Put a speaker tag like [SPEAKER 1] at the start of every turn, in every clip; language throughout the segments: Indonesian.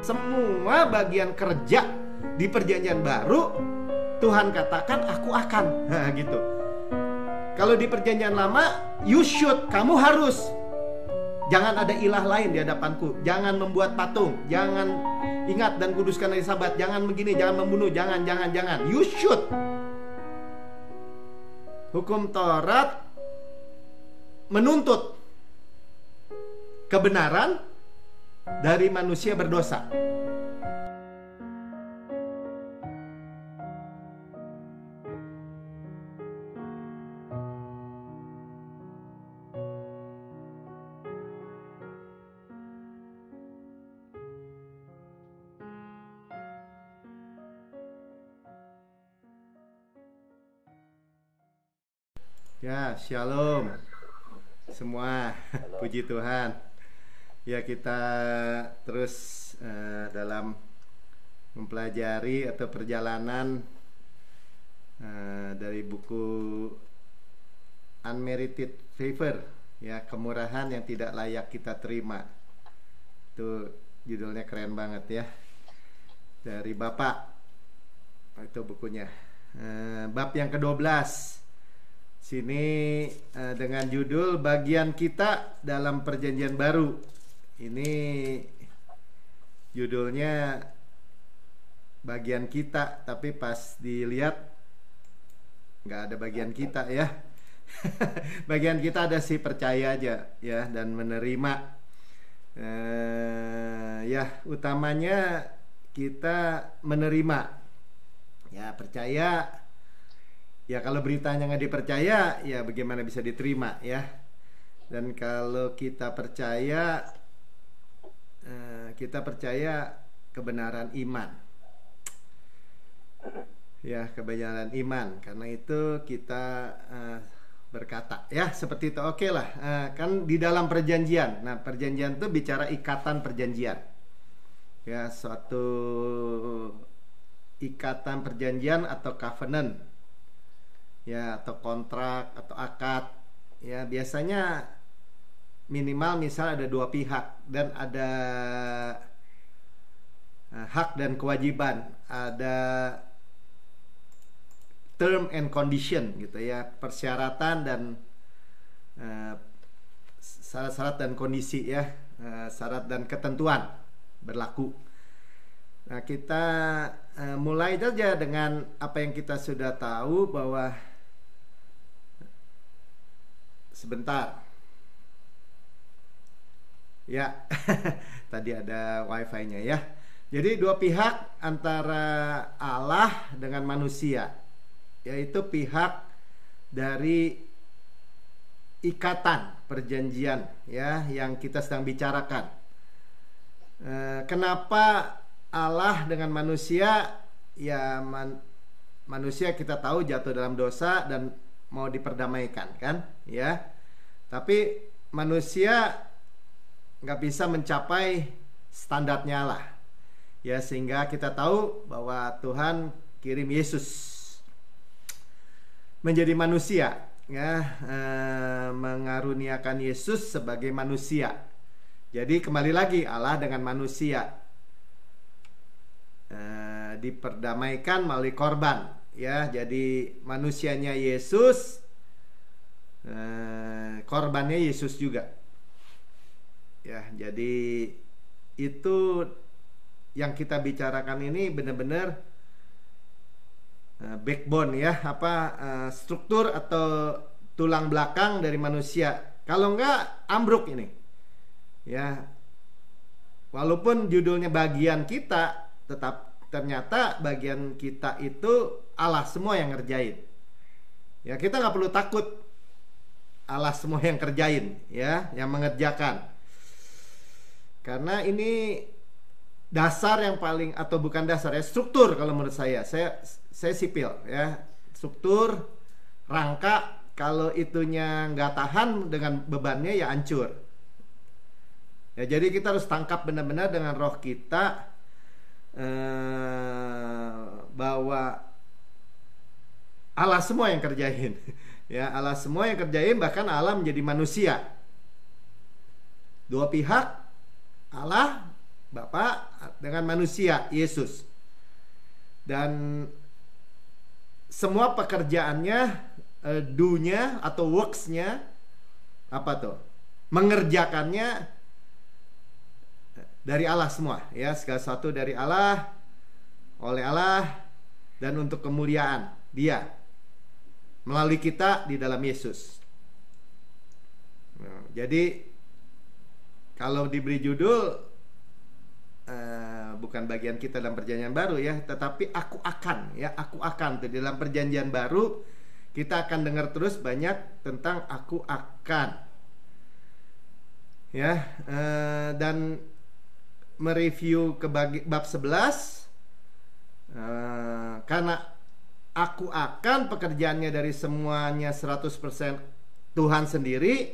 [SPEAKER 1] Semua bagian kerja di perjanjian baru Tuhan katakan aku akan. Nah, gitu. Kalau di perjanjian lama, you should, kamu harus. Jangan ada ilah lain di hadapanku. Jangan membuat patung. Jangan ingat dan kuduskan hari Sabat. Jangan begini, jangan membunuh. Jangan. You should. Hukum Taurat menuntut kebenaran dari manusia berdosa. Ya, shalom semua. Puji Tuhan. Ya, kita terus dalam mempelajari atau perjalanan dari buku Unmerited Favor, ya, kemurahan yang tidak layak kita terima. Itu judulnya keren banget ya. Dari Bapak. Itu bukunya. Bab yang ke-12. Sini dengan judul bagian kita dalam perjanjian baru. Ini judulnya bagian kita, tapi pas dilihat nggak ada bagian kita ya. Bagian kita ada si percaya aja ya, dan menerima. Ya, utamanya kita menerima. Ya, percaya. Ya, kalau beritanya nggak dipercaya, ya bagaimana bisa diterima ya. Dan kalau kita percaya kebenaran iman. Ya, kebenaran iman. Karena itu kita berkata ya seperti itu. Oke lah, kan di dalam perjanjian. Nah, perjanjian itu bicara ikatan perjanjian. Ya, suatu ikatan perjanjian atau covenant. Ya, atau kontrak atau akad. Ya, biasanya minimal misal ada dua pihak dan ada hak dan kewajiban, ada term and condition gitu ya, persyaratan dan syarat-syarat dan kondisi ya, syarat dan ketentuan berlaku. Nah, kita mulai saja dengan apa yang kita sudah tahu bahwa sebentar. Ya, tadi ada wifi-nya ya. Jadi dua pihak antara Allah dengan manusia, yaitu pihak dari ikatan perjanjian ya, yang kita sedang bicarakan. Kenapa Allah dengan manusia? Ya, manusia kita tahu jatuh dalam dosa dan mau diperdamaikan kan ya, tapi manusia nggak bisa mencapai standarnya Allah ya, sehingga kita tahu bahwa Tuhan kirim Yesus menjadi manusia ya, mengaruniakan Yesus sebagai manusia. Jadi kembali lagi Allah dengan manusia diperdamaikan melalui korban. Ya, jadi manusianya Yesus, korbannya Yesus juga. Ya, jadi itu yang kita bicarakan ini benar-benar backbone ya, struktur atau tulang belakang dari manusia. Kalau enggak ambruk ini. Ya, walaupun judulnya bagian kita, tetap ternyata bagian kita itu Allah semua yang ngerjain. Ya, kita nggak perlu takut Allah semua yang kerjain ya, yang mengerjakan. Karena ini dasar yang paling, atau bukan dasar ya, struktur kalau menurut saya sipil ya, struktur rangka. Kalau itunya nggak tahan dengan bebannya ya hancur. Ya, jadi kita harus tangkap benar-benar dengan roh kita bahwa Allah semua yang kerjain. Ya, Allah semua yang kerjain, bahkan Allah menjadi manusia. Dua pihak, Allah Bapa dengan manusia Yesus. Dan semua pekerjaannya, do-nya atau works-nya apa tuh? Mengerjakannya dari Allah semua, ya, segala sesuatu dari Allah, oleh Allah, dan untuk kemuliaan Dia melalui kita di dalam Yesus. Nah, jadi kalau diberi judul, bukan bagian kita dalam perjanjian baru ya, tetapi aku akan, ya, aku akan tuh, di dalam perjanjian baru kita akan dengar terus banyak tentang aku akan, ya, dan mereview ke bab 11, karena aku akan pekerjaannya dari semuanya 100% Tuhan sendiri,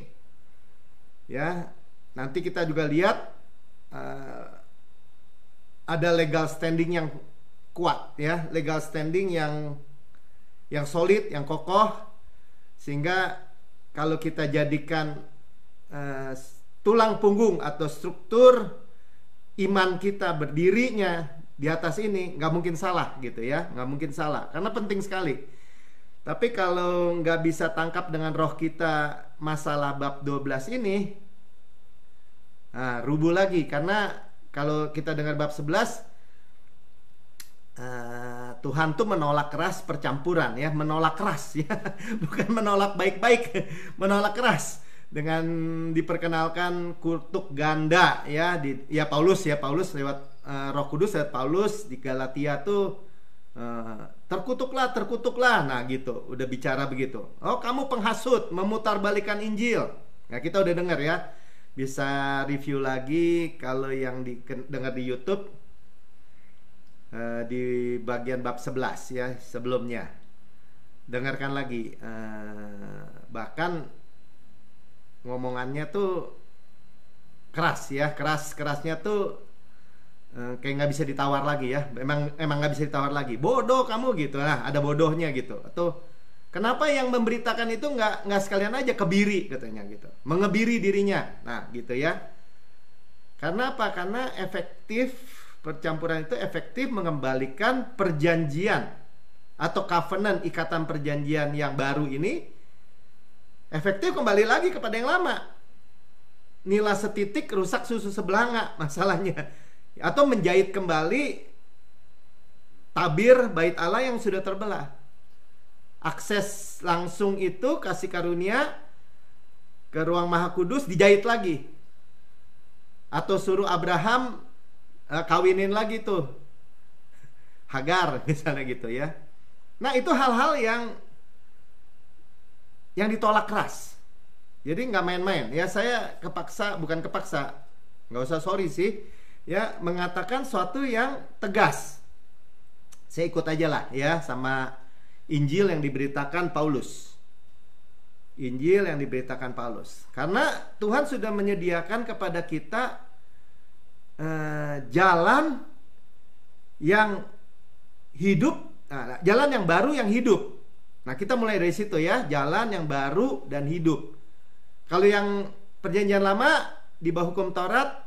[SPEAKER 1] ya. Nanti kita juga lihat ada legal standing yang kuat, ya, legal standing yang solid, yang kokoh, sehingga kalau kita jadikan tulang punggung atau struktur iman kita berdirinya di atas ini, nggak mungkin salah gitu ya, nggak mungkin salah, karena penting sekali. Tapi kalau nggak bisa tangkap dengan roh kita masalah bab 12 ini, rubuh lagi. Karena kalau kita dengar bab 11, Tuhan tuh menolak keras percampuran, ya, menolak keras, ya, bukan menolak baik-baik, menolak keras. Dengan diperkenalkan kutuk ganda, ya, Paulus lewat Roh Kudus, lewat Paulus di Galatia tuh, terkutuklah, nah gitu, udah bicara begitu. Oh, kamu penghasut, memutarbalikan Injil. Nah, kita udah dengar ya, bisa review lagi kalau yang dengar di YouTube, di bagian bab 11 ya, sebelumnya dengarkan lagi, bahkan ngomongannya tuh keras ya, kerasnya tuh kayak nggak bisa ditawar lagi ya, emang nggak bisa ditawar lagi. Bodoh kamu gitu, nah ada bodohnya gitu. Atau kenapa yang memberitakan itu nggak sekalian aja kebiri katanya gitu, mengebiri dirinya, nah gitu ya. Karena apa? Karena percampuran itu efektif mengembalikan perjanjian atau covenant, ikatan perjanjian yang baru ini efektif kembali lagi kepada yang lama. Nila setitik rusak susu sebelanga masalahnya. Atau menjahit kembali tabir bait Allah yang sudah terbelah. Akses langsung itu, kasih karunia ke ruang Maha Kudus dijahit lagi. Atau suruh Abraham kawinin lagi tuh Hagar misalnya gitu ya. Nah, itu hal-hal yang ditolak keras. Jadi nggak main-main. Ya, saya bukan kepaksa, nggak usah sorry sih, ya, mengatakan suatu yang tegas. Saya ikut aja lah ya sama Injil yang diberitakan Paulus. Injil yang diberitakan Paulus. Karena Tuhan sudah menyediakan kepada kita jalan yang hidup, jalan yang baru yang hidup. Nah, kita mulai dari situ ya, jalan yang baru dan hidup. Kalau yang perjanjian lama di bawah hukum Taurat,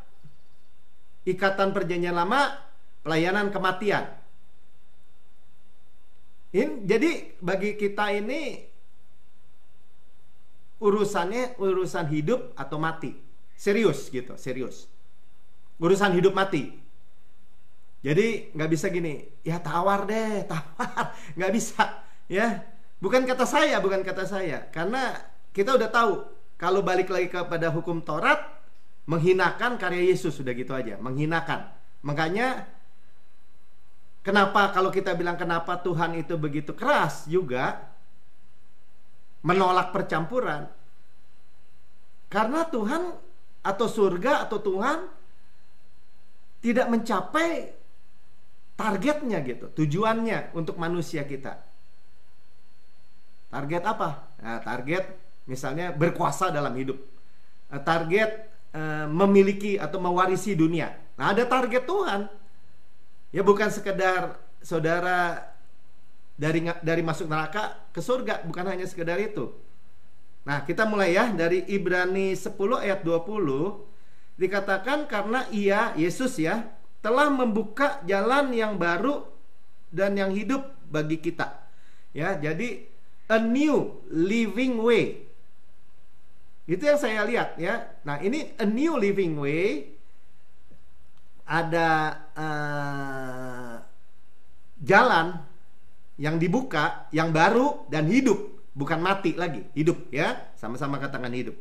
[SPEAKER 1] ikatan perjanjian lama, pelayanan kematian. Jadi bagi kita ini urusan hidup atau mati. Serius gitu, serius. Urusan hidup mati. Jadi nggak bisa gini, ya tawar, nggak bisa ya. Bukan kata saya, karena kita udah tahu kalau balik lagi kepada hukum Taurat, menghinakan karya Yesus, sudah gitu aja, menghinakan. Makanya kenapa kalau kita bilang kenapa Tuhan itu begitu keras juga menolak percampuran, karena Tuhan atau surga atau Tuhan tidak mencapai targetnya gitu, tujuannya untuk manusia kita. Target apa? Nah, target misalnya berkuasa dalam hidup, target memiliki atau mewarisi dunia. Nah, ada target Tuhan. Ya, bukan sekedar saudara dari masuk neraka ke surga, bukan hanya sekedar itu. Nah, kita mulai ya dari Ibrani 10 ayat 20. dikatakan karena Ia, Yesus ya, telah membuka jalan yang baru dan yang hidup bagi kita. Ya, jadi a new living way. Itu yang saya lihat ya. Nah, ini a new living way, ada jalan yang dibuka, yang baru dan hidup, bukan mati lagi, hidup ya. Sama-sama katakan hidup.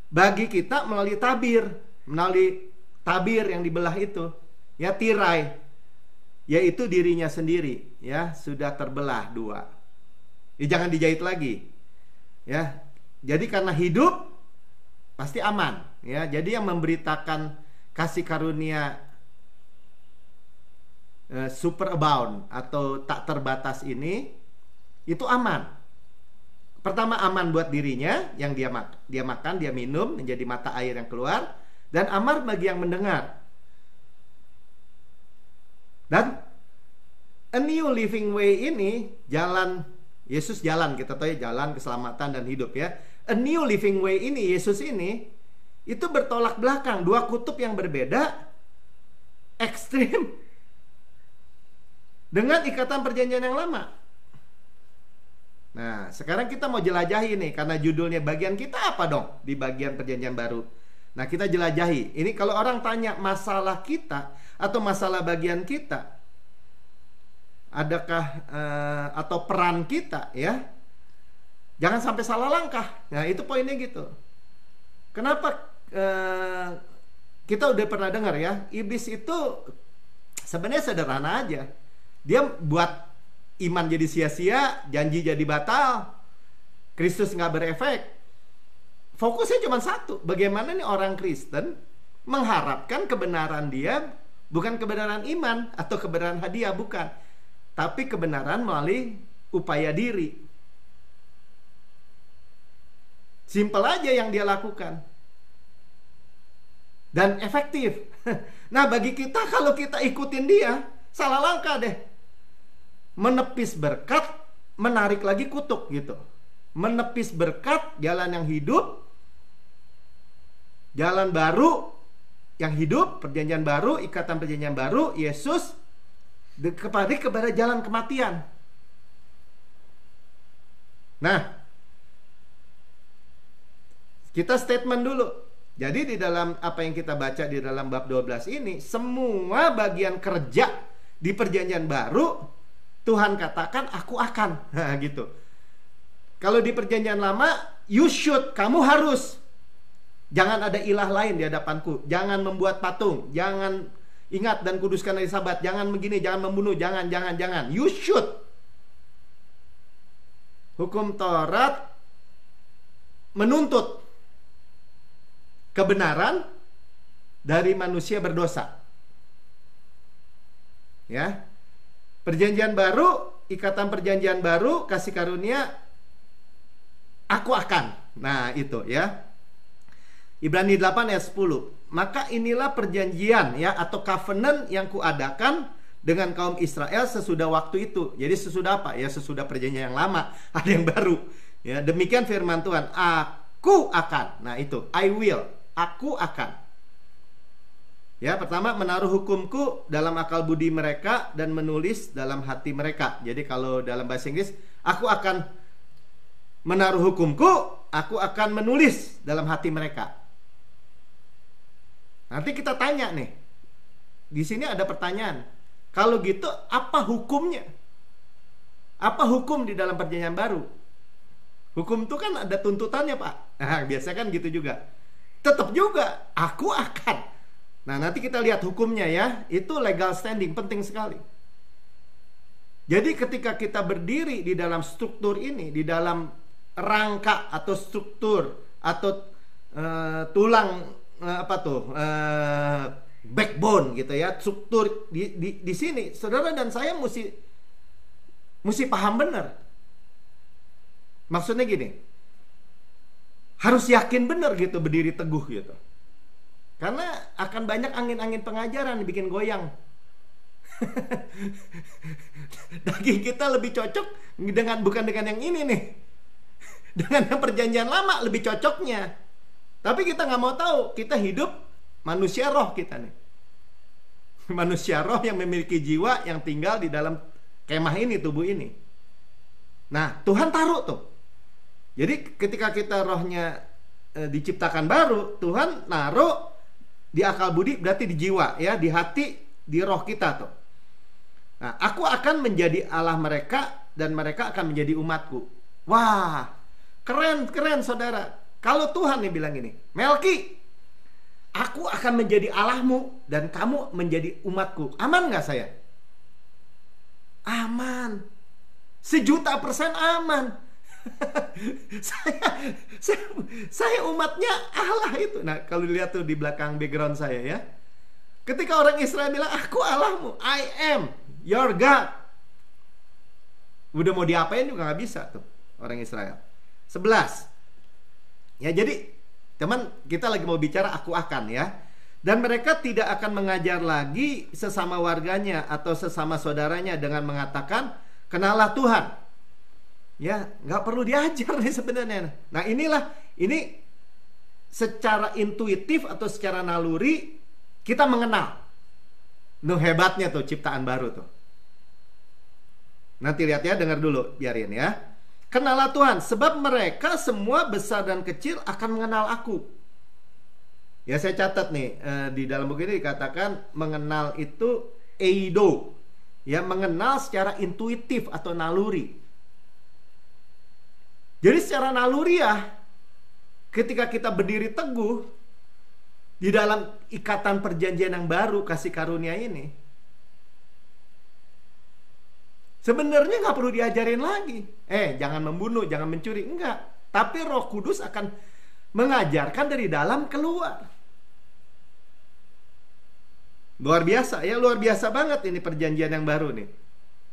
[SPEAKER 1] Bagi kita melalui tabir yang dibelah itu, ya, tirai, yaitu dirinya sendiri, ya, sudah terbelah dua. Ya, jangan dijahit lagi, ya. Jadi karena hidup pasti aman, ya. Jadi yang memberitakan kasih karunia super abound atau tak terbatas ini, itu aman. Pertama, aman buat dirinya yang dia makan, dia minum, menjadi mata air yang keluar, dan aman bagi yang mendengar. Dan a new living way ini, jalan Yesus, jalan, kita tahu ya, jalan keselamatan dan hidup ya. A new living way ini, Yesus ini, itu bertolak belakang, dua kutub yang berbeda, ekstrim, dengan ikatan perjanjian yang lama. Nah, sekarang kita mau jelajahi nih, karena judulnya bagian kita apa dong di bagian perjanjian baru. Nah, kita jelajahi. Ini kalau orang tanya masalah kita atau masalah bagian kita, adakah atau peran kita, ya, jangan sampai salah langkah. Nah, itu poinnya gitu. Kenapa kita udah pernah dengar ya, iblis itu sebenarnya sederhana aja. Dia buat iman jadi sia-sia, janji jadi batal, Kristus nggak berefek. Fokusnya cuma satu, bagaimana nih orang Kristen mengharapkan kebenaran dia, bukan kebenaran iman atau kebenaran hadiah, bukan, tapi kebenaran melalui upaya diri. Simpel aja yang dia lakukan, dan efektif. Nah, bagi kita, kalau kita ikutin dia, salah langkah deh. Menepis berkat, menarik lagi kutuk gitu. Menepis berkat, jalan yang hidup, jalan baru yang hidup, perjanjian baru, ikatan perjanjian baru, Yesus, kepada jalan kematian. Nah, kita statement dulu. Jadi di dalam apa yang kita baca di dalam bab 12 ini, semua bagian kerja di perjanjian baru Tuhan katakan aku akan. Nah, gitu. Kalau di perjanjian lama, you should, kamu harus. Jangan ada ilah lain di hadapanku. Jangan membuat patung. Jangan ingat dan kuduskan hari Sabat. Jangan begini, jangan membunuh. Jangan. You should. Hukum Taurat menuntut kebenaran dari manusia berdosa. Ya. Perjanjian baru, ikatan perjanjian baru, kasih karunia, aku akan. Nah, itu ya. Ibrani 8 ayat 10. Maka inilah perjanjian ya, atau covenant yang kuadakan dengan kaum Israel sesudah waktu itu. Jadi sesudah apa? Ya, sesudah perjanjian yang lama, ada yang baru. Ya, demikian firman Tuhan, aku akan. Nah, itu, I will, aku akan. Ya, pertama, menaruh hukumku dalam akal budi mereka dan menulis dalam hati mereka. Jadi kalau dalam bahasa Inggris, aku akan menaruh hukumku, aku akan menulis dalam hati mereka. Nanti kita tanya nih. Di sini ada pertanyaan. Kalau gitu, apa hukumnya? Apa hukum di dalam perjanjian baru? Hukum itu kan ada tuntutannya, Pak. Nah, biasanya kan gitu juga. Tetap juga, aku akan. Nah, nanti kita lihat hukumnya ya. Itu legal standing, penting sekali. Jadi ketika kita berdiri di dalam struktur ini, di dalam rangka atau struktur atau tulang backbone gitu ya, struktur di sini, saudara dan saya mesti paham benar. Maksudnya gini, harus yakin benar gitu, berdiri teguh gitu. Karena akan banyak angin-angin pengajaran yang bikin goyang. Daging kita lebih cocok bukan dengan yang ini nih. Dengan yang perjanjian lama lebih cocoknya. Tapi kita nggak mau tahu, kita hidup manusia roh kita nih. Manusia roh yang memiliki jiwa yang tinggal di dalam kemah ini, tubuh ini. Nah, Tuhan taruh tuh. Jadi ketika kita rohnya diciptakan baru, Tuhan naruh di akal budi, berarti di jiwa ya, di hati, di roh kita tuh. Nah, aku akan menjadi Allah mereka dan mereka akan menjadi umatku. Wah, keren saudara. Kalau Tuhan nih bilang gini, Melki, aku akan menjadi Allahmu dan kamu menjadi umatku. Aman gak saya? Aman. 1.000.000% aman. saya umatnya Allah itu. Nah, kalau dilihat tuh di belakang background saya ya, ketika orang Israel bilang aku Allahmu, I am your God, udah mau diapain juga gak bisa tuh orang Israel. 11 ya, jadi teman, kita lagi mau bicara aku akan ya. Dan mereka tidak akan mengajar lagi sesama warganya atau sesama saudaranya dengan mengatakan kenalah Tuhan. Ya, nggak perlu diajar nih sebenarnya. Nah, ini secara intuitif atau secara naluri kita mengenal. Nuh, hebatnya tuh ciptaan baru tuh. Nanti lihat ya, dengar dulu, biarin ya. Kenalah Tuhan, sebab mereka semua besar dan kecil akan mengenal aku. Ya, saya catat nih, di dalam buku ini dikatakan mengenal itu eido. Ya, mengenal secara intuitif atau naluri. Jadi secara naluriah, ketika kita berdiri teguh di dalam ikatan perjanjian yang baru, kasih karunia ini, sebenarnya nggak perlu diajarin lagi. Jangan membunuh, jangan mencuri, enggak. Tapi Roh Kudus akan mengajarkan dari dalam keluar. Luar biasa ya, luar biasa banget ini perjanjian yang baru nih.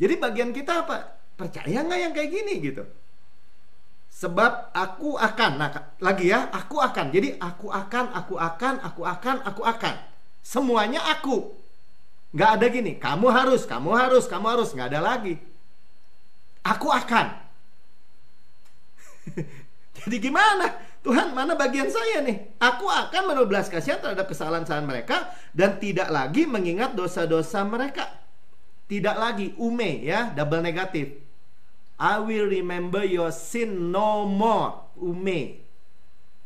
[SPEAKER 1] Jadi bagian kita apa? Percaya nggak yang kayak gini gitu? Sebab aku akan, nah lagi ya, aku akan. Jadi aku akan. Semuanya aku. Nggak ada gini, kamu harus, nggak ada lagi. Aku akan. Jadi gimana? Tuhan, mana bagian saya nih? Aku akan menelas kasihan terhadap kesalahan mereka dan tidak lagi mengingat dosa-dosa mereka. Tidak lagi, ume ya, double negatif. I will remember your sin no more. Ume.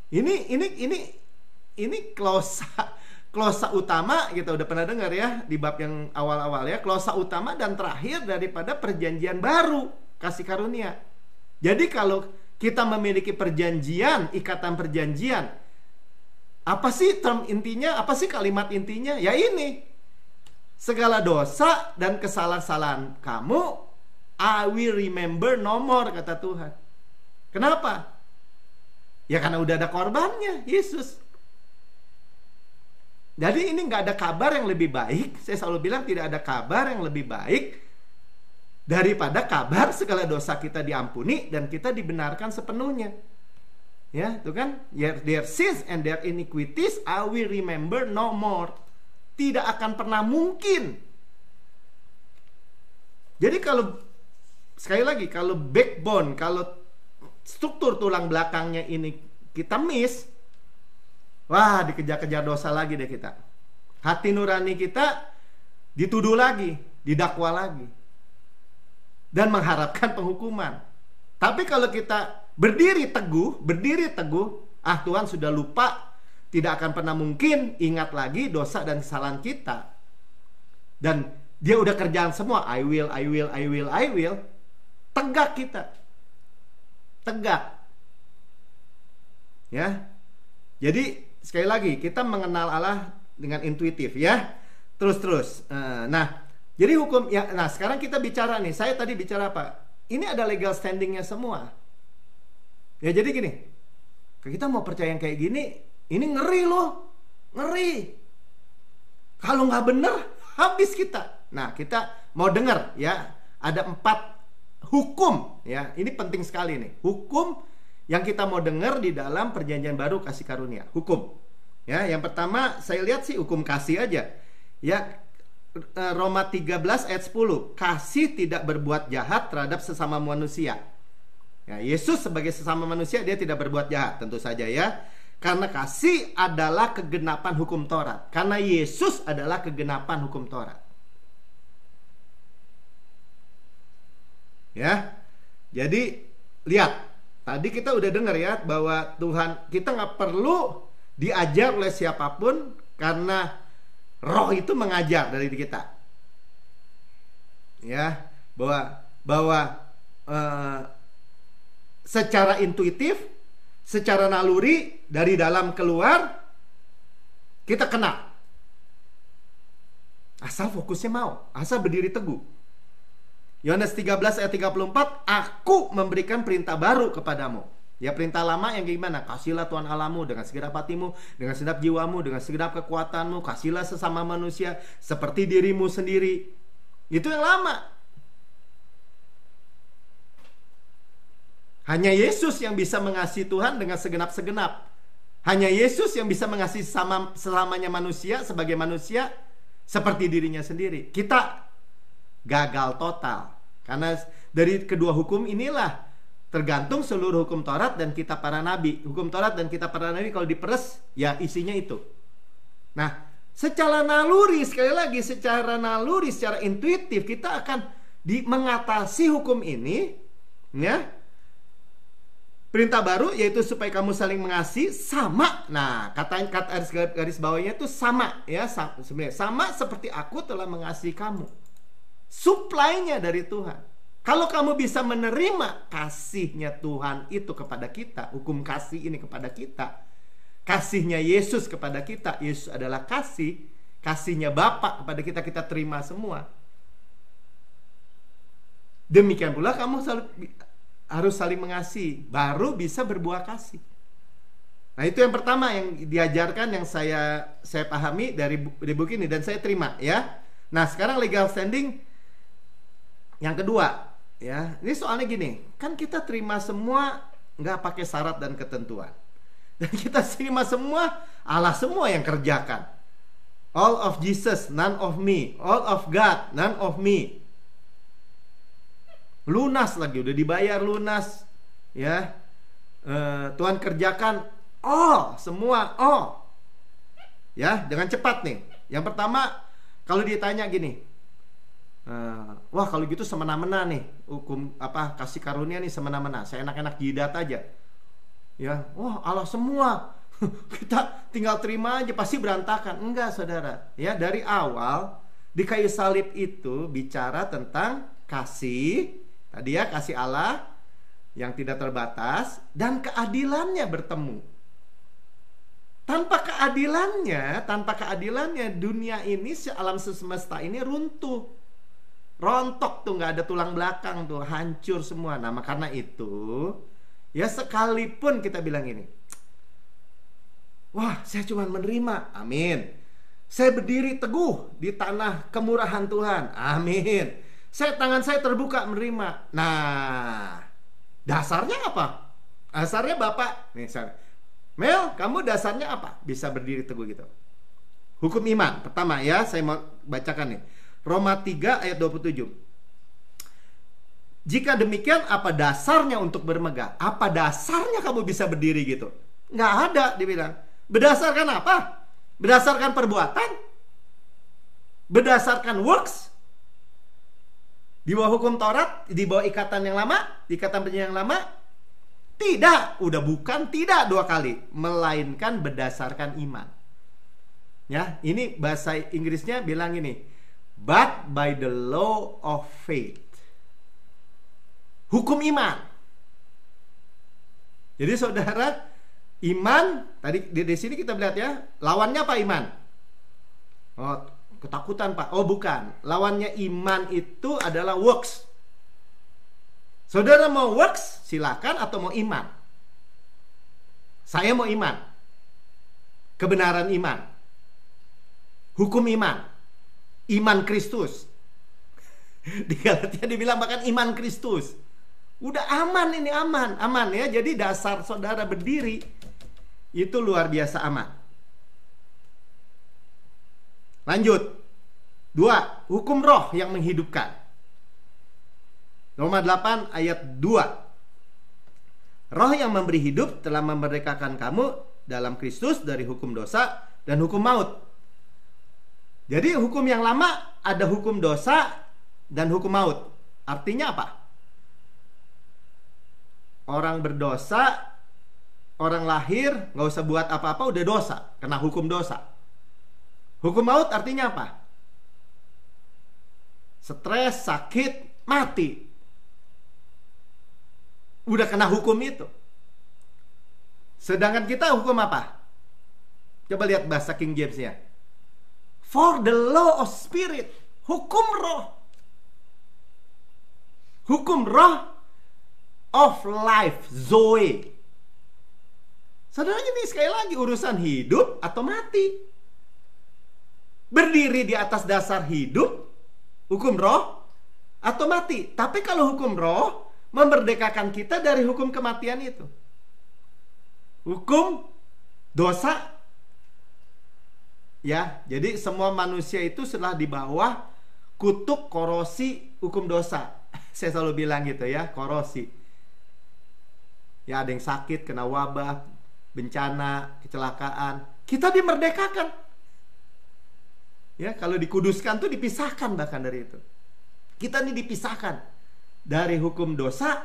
[SPEAKER 1] Ini klausa utama, kita udah pernah dengar ya di bab yang awal-awal ya, klausa utama dan terakhir daripada perjanjian baru kasih karunia. Jadi kalau kita memiliki perjanjian, ikatan perjanjian, apa sih term intinya? Apa sih kalimat intinya? Ya ini, segala dosa dan kesalahan kamu I will remember no more, kata Tuhan. Kenapa? Ya karena udah ada korbannya, Yesus. Jadi ini nggak ada kabar yang lebih baik. Saya selalu bilang tidak ada kabar yang lebih baik daripada kabar segala dosa kita diampuni dan kita dibenarkan sepenuhnya. Ya, itu kan? Their sins and their iniquities I will remember no more. Tidak akan pernah mungkin. Jadi kalau sekali lagi, kalau backbone, kalau struktur tulang belakangnya ini kita miss, wah, dikejar-kejar dosa lagi deh kita. Hati nurani kita dituduh lagi, didakwa lagi, dan mengharapkan penghukuman. Tapi kalau kita berdiri teguh, Tuhan sudah lupa, tidak akan pernah mungkin ingat lagi dosa dan kesalahan kita. Dan Dia udah kerjaan semua, I will. Tegak kita. Tegak. Ya. Jadi sekali lagi kita mengenal Allah dengan intuitif ya. Terus. Nah, jadi hukum ya. Nah, sekarang kita bicara nih. Saya tadi bicara apa? Ini ada legal standingnya semua. Ya, jadi gini. Kita mau percaya yang kayak gini, ini ngeri loh. Ngeri. Kalau nggak bener, habis kita. Nah, kita mau dengar ya. Ada 4 hukum ya, ini penting sekali nih. Hukum yang kita mau dengar di dalam perjanjian baru kasih karunia. Hukum. Ya, yang pertama saya lihat sih hukum kasih aja. Ya, Roma 13 ayat 10. Kasih tidak berbuat jahat terhadap sesama manusia. Ya, Yesus sebagai sesama manusia dia tidak berbuat jahat, tentu saja ya. Karena kasih adalah kegenapan hukum Taurat. Karena Yesus adalah kegenapan hukum Taurat. Ya. Jadi lihat, tadi kita udah dengar ya bahwa Tuhan, kita nggak perlu diajar oleh siapapun karena Roh itu mengajar dari kita. Ya, bahwa secara intuitif, secara naluri dari dalam keluar kita kenal. Asal fokusnya mau, asal berdiri teguh. Yohanes 13 ayat 34, aku memberikan perintah baru kepadamu. Ya, perintah lama yang gimana? Kasihlah Tuhan Allahmu dengan segenap hatimu, dengan segenap jiwamu, dengan segenap kekuatanmu. Kasihlah sesama manusia seperti dirimu sendiri. Itu yang lama. Hanya Yesus yang bisa mengasihi Tuhan dengan segenap-segenap. Hanya Yesus yang bisa mengasihi selamanya manusia sebagai manusia seperti dirinya sendiri. Kita gagal total. Karena dari kedua hukum inilah tergantung seluruh hukum Taurat dan kitab para nabi. Hukum Taurat dan kitab para nabi kalau diperes, ya isinya itu. Nah, secara naluri, sekali lagi, secara naluri, secara intuitif kita akan mengatasi hukum ini, ya. Perintah baru yaitu supaya kamu saling mengasihi sama. Nah, kata garis bawahnya itu sama, ya, sebenarnya sama seperti aku telah mengasihi kamu. Supply-nya dari Tuhan. Kalau kamu bisa menerima kasihnya Tuhan itu kepada kita, hukum kasih ini kepada kita, kasihnya Yesus kepada kita, Yesus adalah kasih, kasihnya Bapa kepada kita, kita terima semua. Demikian pula kamu harus saling mengasihi, baru bisa berbuah kasih. Nah, itu yang pertama yang diajarkan, yang saya pahami dari buku ini dan saya terima, ya. Nah, sekarang legal standing yang kedua, ya. Ini soalnya gini, kan kita terima semua nggak pakai syarat dan ketentuan. Dan kita terima semua, Allah semua yang kerjakan. All of Jesus, none of me. All of God, none of me. Lunas lagi, udah dibayar lunas, ya. Tuhan kerjakan all, semua all, ya, dengan cepat nih. Yang pertama, kalau ditanya gini, wah kalau gitu semena-mena nih, hukum kasih karunia nih semena-mena, saya enak-enak jidat aja, ya. Wah Allah semua, kita tinggal terima aja pasti berantakan. Enggak, saudara, ya. Dari awal di kayu salib itu bicara tentang kasih. Tadi ya, kasih Allah yang tidak terbatas dan keadilannya bertemu. Tanpa keadilannya dunia ini, alam semesta ini runtuh, rontok tuh, nggak ada tulang belakang tuh, hancur semua. Nah, karena itu, ya sekalipun kita bilang ini, wah saya cuma menerima, amin. Saya berdiri teguh di tanah kemurahan Tuhan, amin. Tangan saya terbuka menerima. Nah, dasarnya apa? Dasarnya Bapak, nih, Mel, kamu dasarnya apa? Bisa berdiri teguh gitu. Hukum iman, pertama ya, saya mau bacakan nih. Roma 3 ayat 27. Jika demikian, apa dasarnya untuk bermegah? Apa dasarnya kamu bisa berdiri gitu? Nggak ada, dibilang. Berdasarkan apa? Berdasarkan perbuatan? Berdasarkan works? Di bawah hukum Taurat, di bawah ikatan yang lama, ikatan perjanjian yang lama? Tidak, udah bukan tidak 2 kali, melainkan berdasarkan iman. Ya, ini bahasa Inggrisnya bilang ini, but by the law of faith. Hukum iman. Jadi saudara, iman tadi di sini kita lihat ya, lawannya apa iman? Oh, ketakutan Pak. Oh bukan, lawannya iman itu adalah works. Saudara mau works silakan, atau mau iman? Saya mau iman. Kebenaran iman, hukum iman, iman Kristus. Di Galatia dibilang bahkan iman Kristus. Udah aman ini, aman ya. Jadi dasar saudara berdiri itu luar biasa aman. Lanjut. 2. Hukum roh yang menghidupkan. Roma 8 ayat 2. Roh yang memberi hidup telah memerdekakan kamu dalam Kristus dari hukum dosa dan hukum maut. Jadi hukum yang lama ada hukum dosa dan hukum maut. Artinya apa? Orang berdosa, orang lahir nggak usah buat apa-apa udah dosa, kena hukum dosa. Hukum maut artinya apa? Stres, sakit, mati. Udah kena hukum itu. Sedangkan kita hukum apa? Coba lihat bahasa King James-nya. For the law of spirit. Hukum roh. Hukum roh of life, Zoe. Saudara, ini sekali lagi urusan hidup atau mati. Berdiri di atas dasar hidup, hukum roh, atau mati. Tapi kalau hukum roh memerdekakan kita dari hukum kematian itu. Hukum dosa. Ya, jadi semua manusia itu setelah di bawah kutuk korosi hukum dosa. Saya selalu bilang gitu ya, korosi. Ya, ada yang sakit, kena wabah, bencana, kecelakaan. Kita dimerdekakan. Ya, kalau dikuduskan tuh dipisahkan bahkan dari itu. Kita ini dipisahkan dari hukum dosa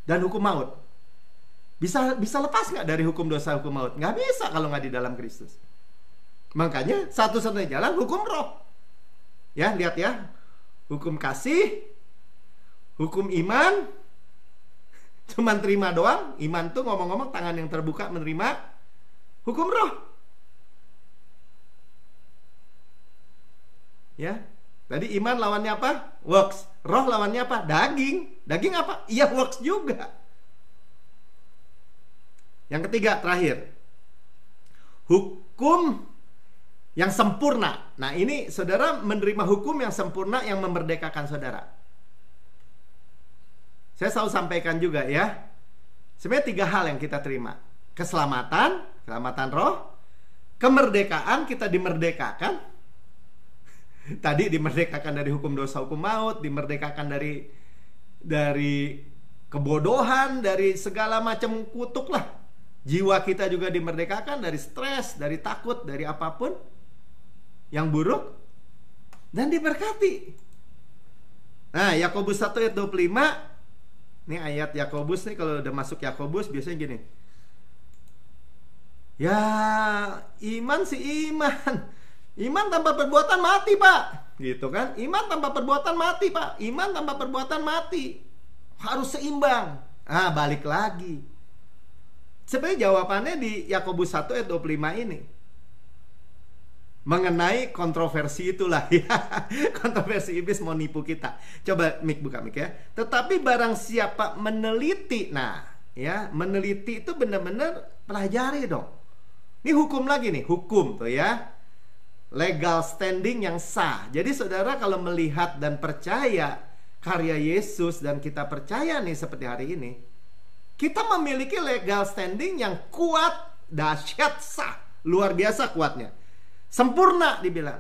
[SPEAKER 1] dan hukum maut. Bisa lepas nggak dari hukum dosa, hukum maut? Nggak bisa kalau nggak di dalam Kristus. Makanya satu-satunya jalan hukum roh. Ya, lihat ya. Hukum kasih, hukum iman, cuman terima doang. Iman tuh ngomong-ngomong tangan yang terbuka menerima. Hukum roh. Ya. Tadi iman lawannya apa? Works. Roh lawannya apa? Daging. Daging apa? Iya, works juga. Yang ketiga, terakhir. Hukum yang sempurna. Nah, ini saudara menerima hukum yang sempurna yang memerdekakan saudara. Saya selalu sampaikan juga ya. Sebenarnya 3 hal yang kita terima. Keselamatan, keselamatan roh. Kemerdekaan, kita dimerdekakan. Tadi dimerdekakan dari hukum dosa, hukum maut. Dimerdekakan dari kebodohan, dari segala macam kutuk lah. Jiwa kita juga dimerdekakan dari stres, dari takut, dari apapun yang buruk, dan diberkati. Nah, Yakobus 1 ayat 25. Ini ayat Yakobus nih, kalau udah masuk Yakobus biasanya gini. Ya, iman sih iman. Iman tanpa perbuatan mati, Pak. Gitu kan? Iman tanpa perbuatan mati, Pak. Iman tanpa perbuatan mati. Harus seimbang. Ah, balik lagi. Sebenarnya jawabannya di Yakobus 1 ayat 25 ini. Mengenai kontroversi itulah ya. Kontroversi iblis mau nipu kita. Coba buka mic ya. Tetapi barang siapa meneliti. Nah ya, meneliti itu benar-benar pelajari dong. Ini hukum lagi nih. Hukum tuh ya. Legal standing yang sah. Jadi saudara kalau melihat dan percaya karya Yesus, dan kita percaya nih seperti hari ini, kita memiliki legal standing yang kuat, dahsyat, sah. Luar biasa kuatnya. Sempurna dibilang.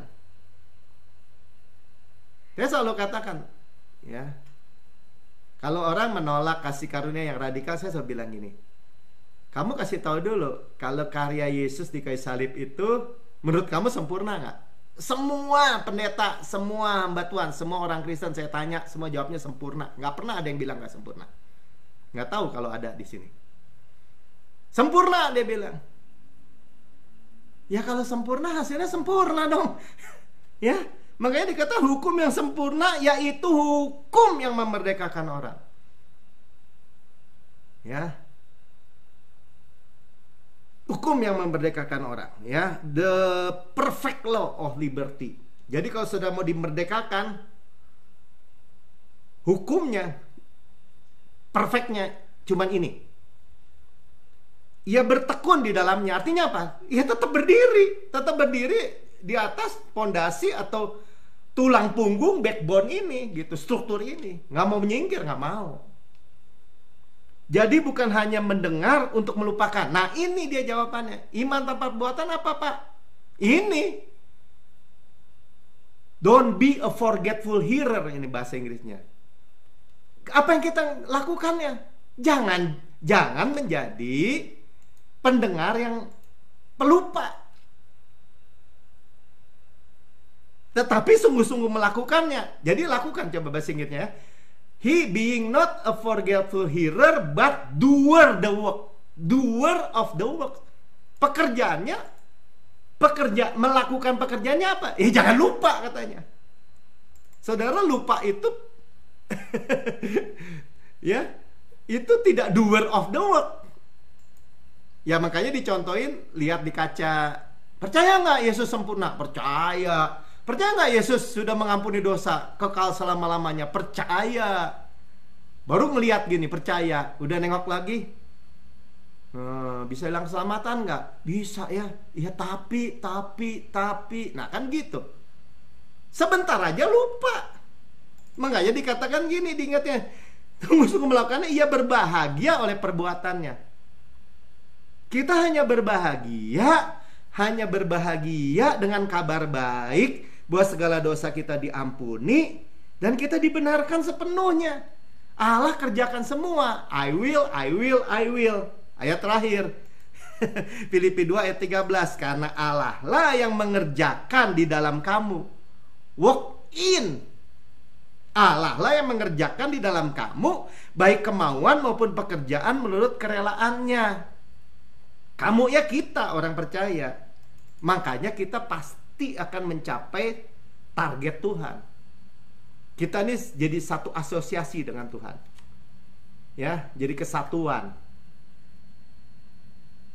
[SPEAKER 1] Saya selalu katakan ya, kalau orang menolak kasih karunia yang radikal, saya selalu bilang gini. Kamu kasih tahu dulu, kalau karya Yesus di kayu salib itu menurut kamu sempurna nggak? Semua pendeta, semua hamba Tuhan, semua orang Kristen saya tanya, semua jawabnya sempurna. Nggak pernah ada yang bilang nggak sempurna. Nggak tahu kalau ada di sini. Sempurna dia bilang. Ya kalau sempurna hasilnya sempurna dong. Ya, makanya dikata hukum yang sempurna yaitu hukum yang memerdekakan orang. Ya. Hukum yang memerdekakan orang, ya. The perfect law of liberty. Jadi kalau sudah mau dimerdekakan, hukumnya perfectnya cuman ini. Ia bertekun di dalamnya. Artinya apa? Ia tetap berdiri di atas pondasi atau tulang punggung, backbone ini, gitu, struktur ini. Nggak mau menyingkir, nggak mau. Jadi bukan hanya mendengar untuk melupakan. Nah ini dia jawabannya. Iman tanpa perbuatan apa, Pak? Ini. Don't be a forgetful hearer, ini bahasa Inggrisnya. Apa yang kita lakukannya? Jangan menjadi pendengar yang pelupa. Tetapi sungguh-sungguh melakukannya. Jadi lakukan, coba bahasa Inggrisnya ya. He being not a forgetful hearer, but doer the work. Doer of the work. Pekerjaannya, melakukan pekerjaannya apa? Jangan lupa katanya. Saudara, lupa itu ya, itu tidak doer of the work. Ya makanya dicontohin, lihat di kaca. Percaya nggak Yesus sempurna? Percaya. Percaya nggak Yesus sudah mengampuni dosa kekal selama-lamanya? Percaya. Baru ngelihat gini, percaya. Udah nengok lagi, bisa hilang keselamatan nggak? Bisa ya. Iya tapi. Nah kan gitu. Sebentar aja lupa. Makanya dikatakan gini, diingatnya, sungguh-sungguh melakukannya, ia berbahagia oleh perbuatannya. Kita hanya berbahagia dengan kabar baik bahwa segala dosa kita diampuni dan kita dibenarkan sepenuhnya. Allah kerjakan semua. I will. Ayat terakhir Filipi 2 ayat 13, karena Allah lah yang mengerjakan di dalam kamu. Walk in. Allah lah yang mengerjakan di dalam kamu, baik kemauan maupun pekerjaan menurut kerelaannya. Kamu ya, kita orang percaya. Makanya kita pasti akan mencapai target Tuhan. Kita ini jadi satu asosiasi dengan Tuhan. Ya, jadi kesatuan.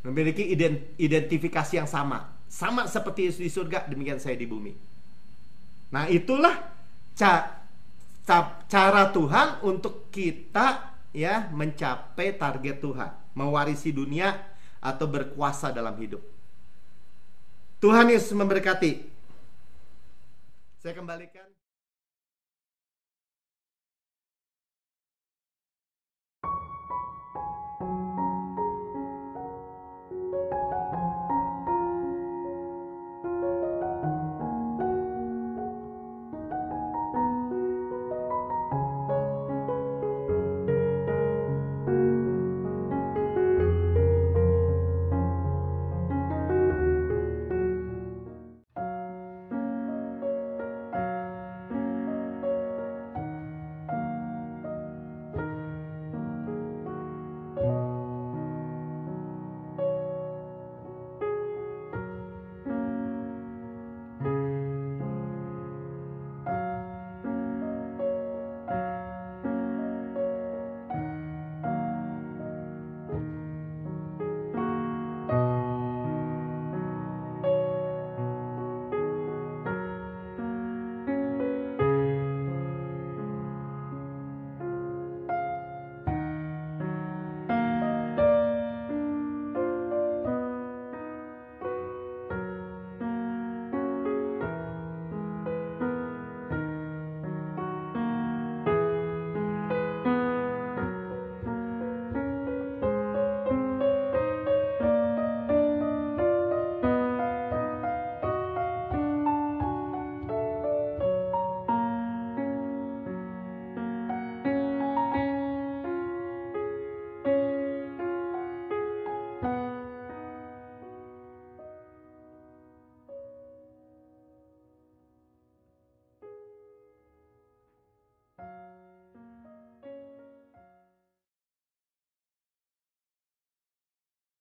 [SPEAKER 1] Memiliki identifikasi yang sama. Sama seperti Yesus di surga, demikian saya di bumi. Nah, itulah cara Tuhan untuk kita ya mencapai target Tuhan, mewarisi dunia atau berkuasa dalam hidup. Tuhan Yesus memberkati. Saya kembalikan.